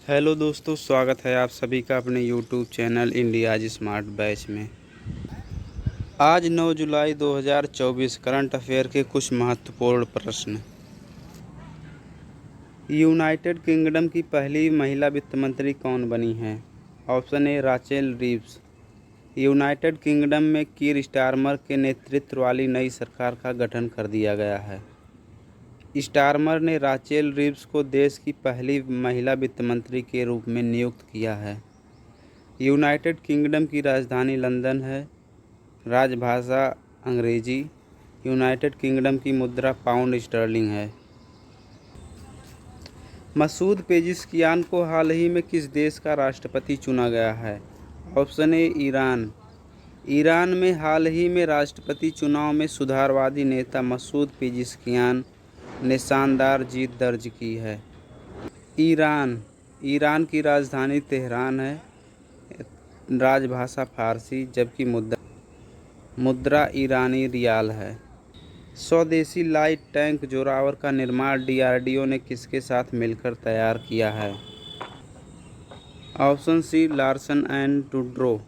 Hello दोस्तों, स्वागत है आप सभी का अपने YouTube channel India's smart batch में। आज 9 जुलाई 2024 करंट अफेयर के कुछ महत्वपूर्ण प्रश्न। यूनाइटेड किंगडम की पहली महिला वित्त मंत्री कौन बनी है? Option A Rachel Reeves. United Kingdom में कीर स्टारमर के नेतृत्व वाली नई सरकार का गठन कर दिया गया है। स्टारमर ने राचेल रीव्स को देश की पहली महिला वित्त मंत्री के रूप में नियुक्त किया है। यूनाइटेड किंगडम की राजधानी लंदन है। राजभाषा अंग्रेजी। यूनाइटेड किंगडम की मुद्रा पाउंड स्टर्लिंग है। मसूद पेजिशकियान को हाल ही में किस देश का राष्ट्रपति चुना गया है? ऑप्शन ए ईरान। ईरान में हाल ही में राष्ट्रपति चुनाव में सुधारवादी नेता मसूद पेजिशकियान ने शानदार जीत दर्ज की है। ईरान की राजधानी तेहरान है। राजभाषा फारसी, जबकि मुद्रा ईरानी रियाल है। स्वदेशी लाइट टैंक जोरावर का निर्माण डीआरडीओ ने किसके साथ मिलकर तैयार किया है? Option C Larsen and Toubro.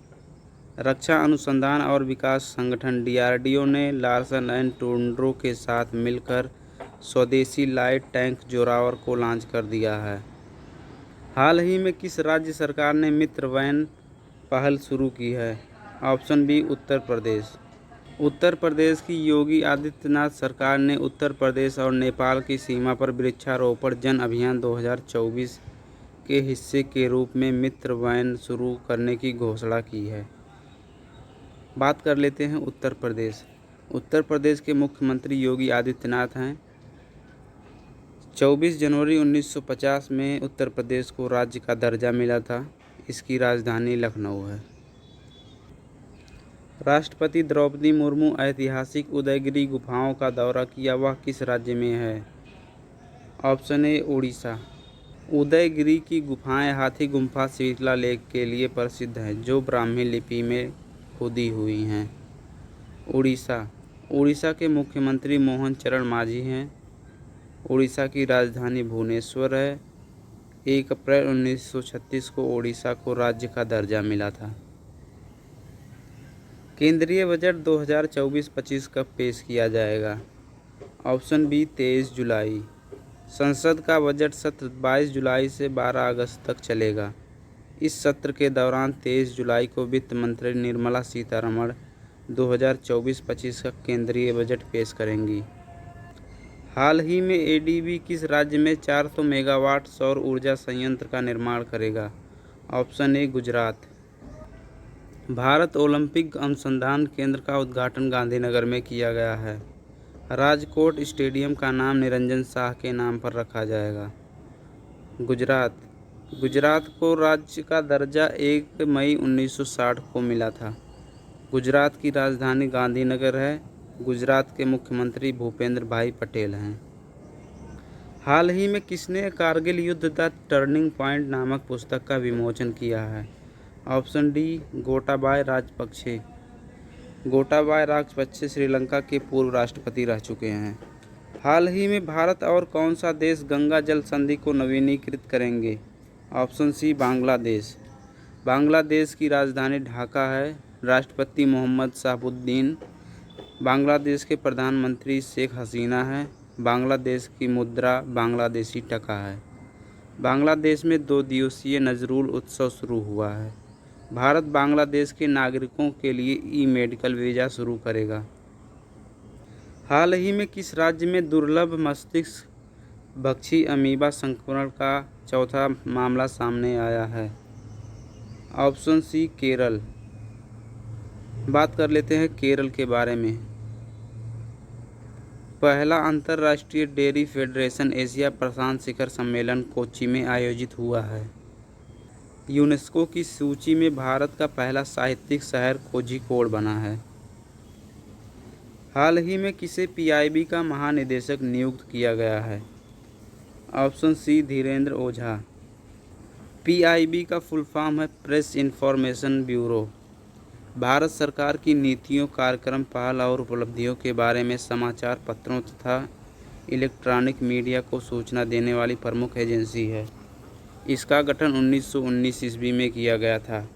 रक्षा अनुसंधान और विकास संगठन डीआरडीओ ने लार्सन एंड टुड्रो के साथ मिलकर स्वदेशी लाइट टैंक जोरावर को लॉन्च कर दिया है। हाल ही में किस राज्य सरकार ने मित्र वैन पहल शुरू की है? Option B Uttar Pradesh. उत्तर प्रदेश की योगी आदित्यनाथ सरकार ने उत्तर प्रदेश और नेपाल की सीमा पर वृक्षारोपण जन अभियान 2024 के हिस्से के रूप में मित्र वैन शुरू करने की घोषणा की है। बात कर लेते हैं उत्तर प्रदेश। उत्तर प्रदेश के मुख्यमंत्री योगी आदित्यनाथ हैं। 24 जनवरी 1950 में उत्तर प्रदेश को राज्य का दर्जा मिला था। इसकी राजधानी लखनऊ है। राष्ट्रपति द्रौपदी मुर्मू ऐतिहासिक उदयगिरी गुफाओं का दौरा किया, वह किस राज्य में है? ऑप्शन ए उड़ीसा। उदयगिरी की गुफाएं हाथी गुम्फा शिलालेख के लिए प्रसिद्ध हैं, जो ब्राह्मी लिपि में खुदी हुई हैं। उड़ीसा के मुख्यमंत्री मोहन चरण मांझी हैं। उड़ीसा की राजधानी भुवनेश्वर है। 1 अप्रैल 1936 को उड़ीसा को राज्य का दर्जा मिला था। केंद्रीय बजट 2024-25 कब पेश किया जाएगा? ऑप्शन बी 23 जुलाई। संसद का बजट सत्र 22 जुलाई से 12 अगस्त तक चलेगा। इस सत्र के दौरान 23 जुलाई को वित्त मंत्री निर्मला सीतारमण 2024-25 का केंद्रीय बजट पेश करेंगी। हाल ही में एडीबी किस राज्य में 400 मेगावाट सौर ऊर्जा संयंत्र का निर्माण करेगा? Option A Gujarat. Bharat Olympic अनुसंधान केंद्र का उद्घाटन गांधीनगर में किया गया है। राजकोट स्टेडियम का नाम निरंजन शाह के नाम पर रखा जाएगा। गुजरात को राज्य का दर्जा 1 मई 1960 को मिला था। गुजरात की राजधानी गांधीनगर है। गुजरात के मुख्यमंत्री भूपेंद्र भाई पटेल हैं। हाल ही में किसने कारगिल युद्ध द टर्निंग पॉइंट नामक पुस्तक का विमोचन किया है? Option D Gotabaya Rajapaksa. गोटाबाय राजपक्षे श्रीलंका के पूर्व राष्ट्रपति रह चुके हैं। हाल ही में भारत और कौन सा देश गंगा जल संधि को नवीनीकृत करेंगे? Option C Bangladesh. बांग्लादेश की राजधानी ढाका है। राष्ट्रपति मोहम्मद शाहबुद्दीन। बांग्लादेश के प्रधानमंत्री शेख हसीना है। बांग्लादेश की मुद्रा बांग्लादेशी टका है। बांग्लादेश में 2 दिवसीय नजरुल उत्सव शुरू हुआ है। भारत बांग्लादेश के नागरिकों के लिए ई-मेडिकल वीज़ा शुरू करेगा। हाल ही में किस राज्य में दुर्लभ मस्तिष्क भक्षी अमीबा संक्रमण का चौथा मामला सामने आया है? Option C Kerala. बात कर लेते हैं केरल के बारे में। पहला अंतर्राष्ट्रीय डेयरी फेडरेशन एशिया प्रशांत शिखर सम्मेलन कोच्चि में आयोजित हुआ है। यूनेस्को की सूची में भारत का पहला साहित्यिक शहर कोझिकोड बना है। हाल ही में किसे पीआईबी का महानिदेशक नियुक्त किया गया है? ऑप्शन सी धीरेन्द्र ओझा। पीआईबी का फुल फॉर्म है प्रेस इन्फॉर्मेशन ब्यूरो। भारत सरकार की नीतियों, कार्यक्रम, पहल और उपलब्धियों के बारे में समाचार पत्रों तथा इलेक्ट्रॉनिक मीडिया को सूचना देने वाली प्रमुख एजेंसी है। इसका गठन 1919 ईस्वी में किया गया था।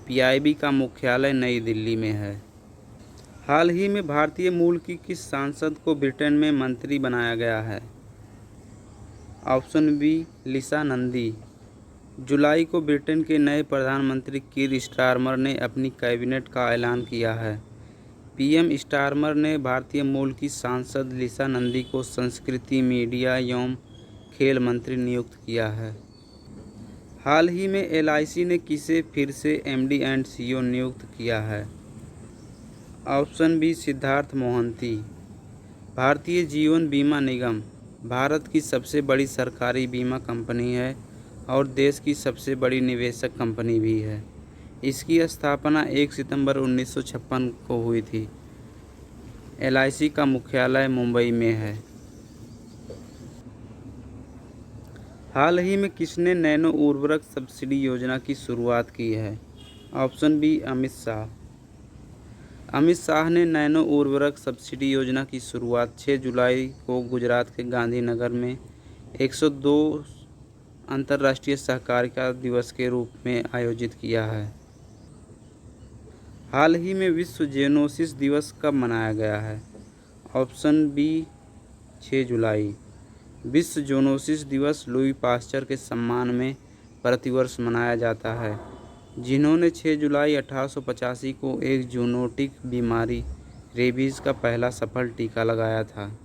पीआईबी का मुख्यालय नई दिल्ली में है। हाल ही में भारतीय मूल की किस सांसद को ब्रिटेन में मंत्री बनाया गया है? ऑप्शन बी लिसा नंदी। जुलाई को ब्रिटेन के नए प्रधानमंत्री कीर स्टारमर ने अपनी कैबिनेट का ऐलान किया है। पीएम स्टारमर ने भारतीय मूल की सांसद लिसा नंदी को संस्कृति, मीडिया एवं खेल मंत्री नियुक्त किया है। हाल ही में एलआईसी ने किसे फिर से एमडी एंड सीईओ नियुक्त किया है? Option B Siddharth Mohanty. भारतीय जीवन बीमा निगम भारत की सबसे बड़ी सरकारी बीमा कंपनी है और देश की सबसे बड़ी निवेशक कंपनी भी है। इसकी स्थापना 1 सितंबर 1956 को हुई थी। एलआईसी का मुख्यालय मुंबई में है। हाल ही में किसने नैनो उर्वरक सब्सिडी योजना की शुरुआत की है? Option B Amit Shah. अमित शाह ने नैनो उर्वरक सब्सिडी योजना की शुरुआत 6 जुलाई को गुजरात के गांधीनगर में 102 अंतर्राष्ट्रीय सहकारिता दिवस के रूप में आयोजित किया है। हाल ही में विश्व ज़ूनोसिस दिवस कब मनाया गया है? ऑप्शन बी 6 जुलाई। विश्व ज़ूनोसिस दिवस लुई पास्चर के सम्मान में प्रतिवर्ष मनाया जाता है, जिन्होंने 6 जुलाई 1885 को एक जूनोटिक बीमारी रेबीज़ का पहला सफल टीका लगाया था।